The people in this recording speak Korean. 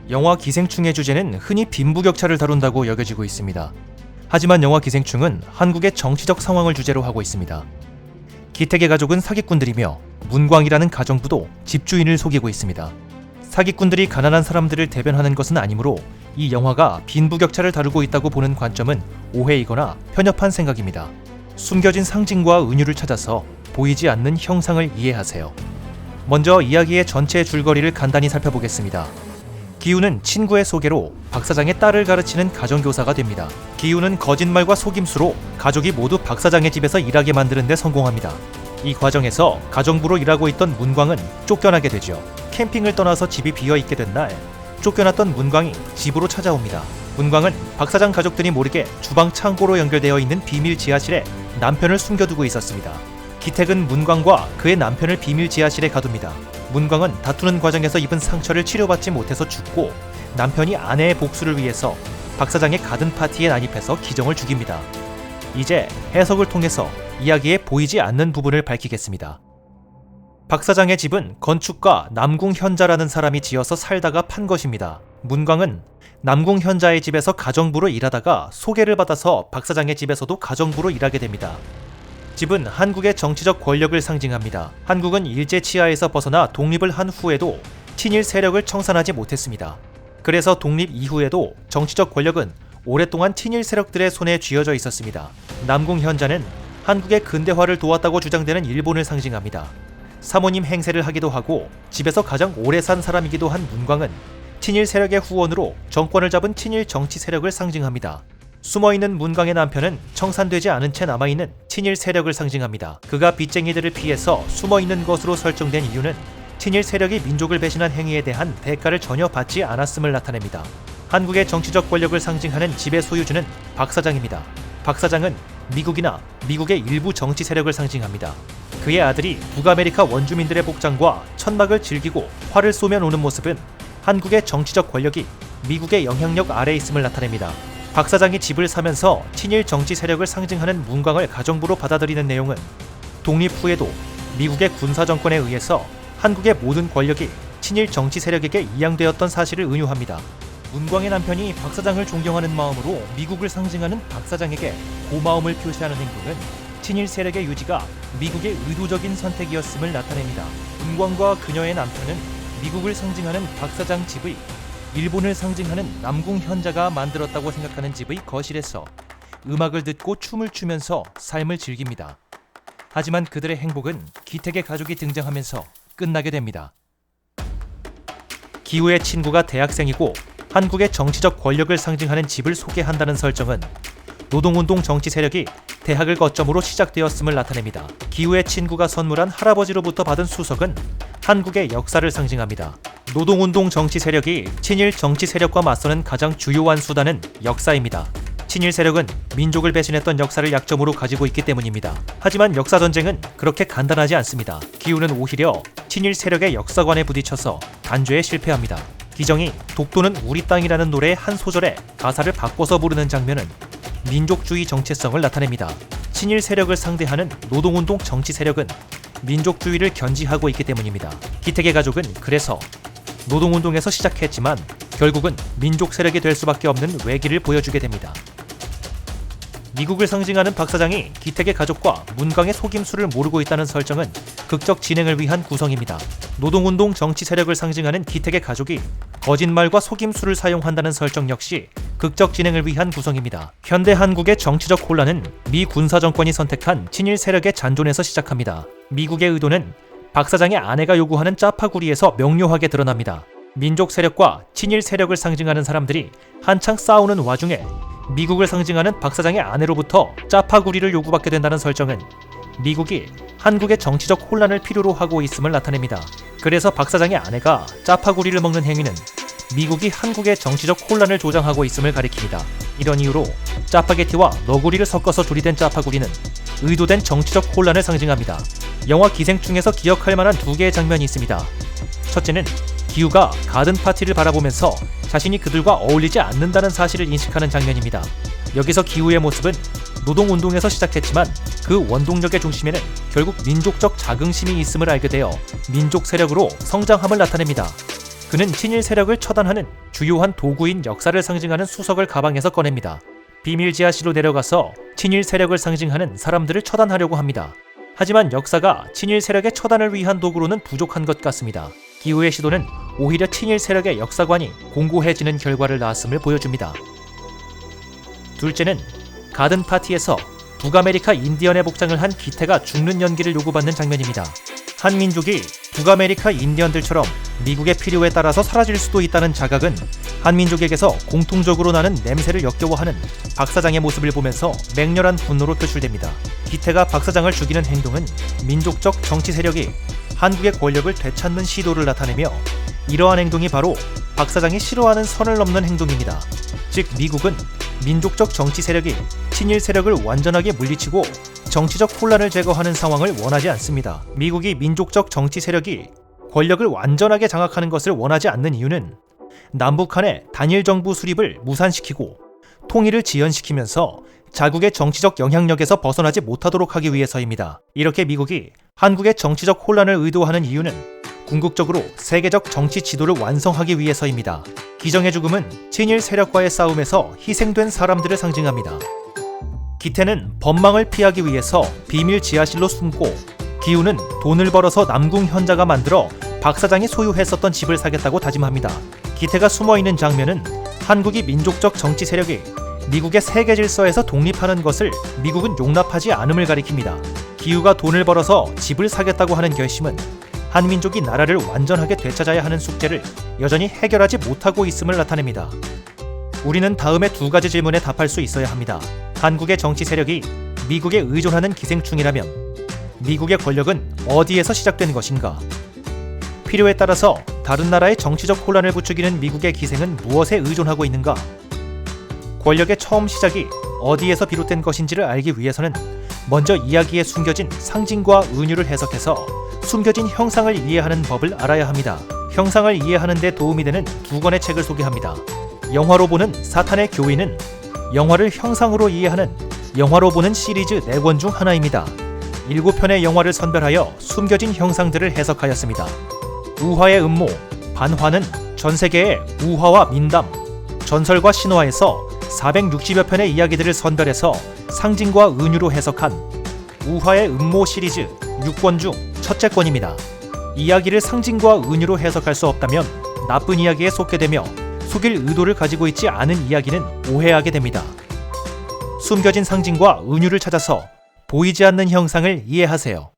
영화 기생충의 주제는 흔히 빈부격차를 다룬다고 여겨지고 있습니다. 하지만 영화 기생충은 한국의 정치적 상황을 주제로 하고 있습니다. 기택의 가족은 사기꾼들이며 문광이라는 가정부도 집주인을 속이고 있습니다. 사기꾼들이 가난한 사람들을 대변하는 것은 아니므로 이 영화가 빈부격차를 다루고 있다고 보는 관점은 오해이거나 편협한 생각입니다. 숨겨진 상징과 은유를 찾아서 보이지 않는 형상을 이해하세요. 먼저 이야기의 전체 줄거리를 간단히 살펴보겠습니다. 기우는 친구의 소개로 박 사장의 딸을 가르치는 가정교사가 됩니다. 기우는 거짓말과 속임수로 가족이 모두 박 사장의 집에서 일하게 만드는 데 성공합니다. 이 과정에서 가정부로 일하고 있던 문광은 쫓겨나게 되죠. 캠핑을 떠나서 집이 비어있게 된 날, 쫓겨났던 문광이 집으로 찾아옵니다. 문광은 박 사장 가족들이 모르게 주방 창고로 연결되어 있는 비밀 지하실에 남편을 숨겨두고 있었습니다. 기택은 문광과 그의 남편을 비밀 지하실에 가둡니다. 문광은 다투는 과정에서 입은 상처를 치료받지 못해서 죽고, 남편이 아내의 복수를 위해서 박 사장의 가든 파티에 난입해서 기정을 죽입니다. 이제 해석을 통해서 이야기에 보이지 않는 부분을 밝히겠습니다. 박 사장의 집은 건축가 남궁 현자라는 사람이 지어서 살다가 판 것입니다. 문광은 남궁 현자의 집에서 가정부로 일하다가 소개를 받아서 박 사장의 집에서도 가정부로 일하게 됩니다. 집은 한국의 정치적 권력을 상징합니다. 한국은 일제 치하에서 벗어나 독립을 한 후에도 친일 세력을 청산하지 못했습니다. 그래서 독립 이후에도 정치적 권력은 오랫동안 친일 세력들의 손에 쥐어져 있었습니다. 남궁 현자는 한국의 근대화를 도왔다고 주장되는 일본을 상징합니다. 사모님 행세를 하기도 하고 집에서 가장 오래 산 사람이기도 한 문광은 친일 세력의 후원으로 정권을 잡은 친일 정치 세력을 상징합니다. 숨어있는 문광의 남편은 청산되지 않은 채 남아있는 친일 세력을 상징합니다. 그가 빚쟁이들을 피해서 숨어있는 것으로 설정된 이유는 친일 세력이 민족을 배신한 행위에 대한 대가를 전혀 받지 않았음을 나타냅니다. 한국의 정치적 권력을 상징하는 집의 소유주는 박 사장입니다. 박 사장은 미국이나 미국의 일부 정치 세력을 상징합니다. 그의 아들이 북아메리카 원주민들의 복장과 천막을 즐기고 활을 쏘며 노는 모습은 한국의 정치적 권력이 미국의 영향력 아래에 있음을 나타냅니다. 박 사장이 집을 사면서 친일 정치 세력을 상징하는 문광을 가정부로 받아들이는 내용은 독립 후에도 미국의 군사 정권에 의해서 한국의 모든 권력이 친일 정치 세력에게 이양되었던 사실을 은유합니다. 문광의 남편이 박 사장을 존경하는 마음으로 미국을 상징하는 박 사장에게 고마움을 표시하는 행동은 친일 세력의 유지가 미국의 의도적인 선택이었음을 나타냅니다. 문광과 그녀의 남편은 미국을 상징하는 박 사장 집의 일본을 상징하는 남궁 현자가 만들었다고 생각하는 집의 거실에서 음악을 듣고 춤을 추면서 삶을 즐깁니다. 하지만 그들의 행복은 기택의 가족이 등장하면서 끝나게 됩니다. 기우의 친구가 대학생이고 한국의 정치적 권력을 상징하는 집을 소개한다는 설정은 노동운동 정치 세력이 대학을 거점으로 시작되었음을 나타냅니다. 기우의 친구가 선물한 할아버지로부터 받은 수석은 한국의 역사를 상징합니다. 노동운동 정치 세력이 친일 정치 세력과 맞서는 가장 주요한 수단은 역사입니다. 친일 세력은 민족을 배신했던 역사를 약점으로 가지고 있기 때문입니다. 하지만 역사전쟁은 그렇게 간단하지 않습니다. 기우는 오히려 친일 세력의 역사관에 부딪혀서 단죄에 실패합니다. 기정이 독도는 우리 땅이라는 노래의 한 소절에 가사를 바꿔서 부르는 장면은 민족주의 정체성을 나타냅니다. 친일 세력을 상대하는 노동운동 정치 세력은 민족주의를 견지하고 있기 때문입니다. 기택의 가족은 그래서 노동운동에서 시작했지만 결국은 민족 세력이 될 수밖에 없는 외길을 보여주게 됩니다. 미국을 상징하는 박 사장이 기택의 가족과 문광의 속임수를 모르고 있다는 설정은 극적 진행을 위한 구성입니다. 노동운동 정치 세력을 상징하는 기택의 가족이 거짓말과 속임수를 사용한다는 설정 역시 극적 진행을 위한 구성입니다. 현대 한국의 정치적 혼란은 미 군사 정권이 선택한 친일 세력의 잔존에서 시작합니다. 미국의 의도는 박 사장의 아내가 요구하는 짜파구리에서 명료하게 드러납니다. 민족 세력과 친일 세력을 상징하는 사람들이 한창 싸우는 와중에 미국을 상징하는 박 사장의 아내로부터 짜파구리를 요구받게 된다는 설정은 미국이 한국의 정치적 혼란을 필요로 하고 있음을 나타냅니다. 그래서 박 사장의 아내가 짜파구리를 먹는 행위는 미국이 한국의 정치적 혼란을 조장하고 있음을 가리킵니다. 이런 이유로 짜파게티와 너구리를 섞어서 조리된 짜파구리는 의도된 정치적 혼란을 상징합니다. 영화 기생충에서 기억할 만한 두 개의 장면이 있습니다. 첫째는 기우가 가든 파티를 바라보면서 자신이 그들과 어울리지 않는다는 사실을 인식하는 장면입니다. 여기서 기우의 모습은 노동운동에서 시작했지만 그 원동력의 중심에는 결국 민족적 자긍심이 있음을 알게 되어 민족 세력으로 성장함을 나타냅니다. 그는 친일 세력을 처단하는 주요한 도구인 역사를 상징하는 수석을 가방에서 꺼냅니다. 비밀 지하실로 내려가서 친일 세력을 상징하는 사람들을 처단하려고 합니다. 하지만 역사가 친일 세력의 처단을 위한 도구로는 부족한 것 같습니다. 기후의 시도는 오히려 친일 세력의 역사관이 공고해지는 결과를 낳았음을 보여줍니다. 둘째는 가든 파티에서 북아메리카 인디언의 복장을 한 기태가 죽는 연기를 요구받는 장면입니다. 한 민족이 북아메리카 인디언들처럼 미국의 필요에 따라서 사라질 수도 있다는 자각은 한 민족에게서 공통적으로 나는 냄새를 역겨워하는 박사장의 모습을 보면서 맹렬한 분노로 표출됩니다. 기태가 박사장을 죽이는 행동은 민족적 정치 세력이 한국의 권력을 되찾는 시도를 나타내며 이러한 행동이 바로 박사장이 싫어하는 선을 넘는 행동입니다. 즉 미국은 민족적 정치 세력이 친일 세력을 완전하게 물리치고 정치적 혼란을 제거하는 상황을 원하지 않습니다. 미국이 민족적 정치 세력이 권력을 완전하게 장악하는 것을 원하지 않는 이유는 남북한의 단일 정부 수립을 무산시키고 통일을 지연시키면서 자국의 정치적 영향력에서 벗어나지 못하도록 하기 위해서입니다. 이렇게 미국이 한국의 정치적 혼란을 의도하는 이유는 궁극적으로 세계적 정치 지도를 완성하기 위해서입니다. 기정의 죽음은 친일 세력과의 싸움에서 희생된 사람들을 상징합니다. 기태는 법망을 피하기 위해서 비밀 지하실로 숨고 기우는 돈을 벌어서 남궁 현자가 만들어 박사장이 소유했었던 집을 사겠다고 다짐합니다. 기태가 숨어있는 장면은 한국이 민족적 정치 세력이 미국의 세계 질서에서 독립하는 것을 미국은 용납하지 않음을 가리킵니다. 기우가 돈을 벌어서 집을 사겠다고 하는 결심은 한민족이 나라를 완전하게 되찾아야 하는 숙제를 여전히 해결하지 못하고 있음을 나타냅니다. 우리는 다음의 두 가지 질문에 답할 수 있어야 합니다. 한국의 정치 세력이 미국에 의존하는 기생충이라면 미국의 권력은 어디에서 시작된 것인가? 필요에 따라서 다른 나라의 정치적 혼란을 부추기는 미국의 기생은 무엇에 의존하고 있는가? 권력의 처음 시작이 어디에서 비롯된 것인지를 알기 위해서는 먼저 이야기에 숨겨진 상징과 은유를 해석해서 숨겨진 형상을 이해하는 법을 알아야 합니다. 형상을 이해하는 데 도움이 되는 두 권의 책을 소개합니다. 영화로 보는 사탄의 교인은 영화를 형상으로 이해하는 영화로 보는 시리즈 4권 중 하나입니다. 7편의 영화를 선별하여 숨겨진 형상들을 해석하였습니다. 우화의 음모, 반화는 전 세계의 우화와 민담, 전설과 신화에서 460여 편의 이야기들을 선별해서 상징과 은유로 해석한 우화의 음모 시리즈 6권 중 첫째 권입니다. 이야기를 상징과 은유로 해석할 수 없다면 나쁜 이야기에 속게 되며 속일 의도를 가지고 있지 않은 이야기는 오해하게 됩니다. 숨겨진 상징과 은유를 찾아서 보이지 않는 형상을 이해하세요.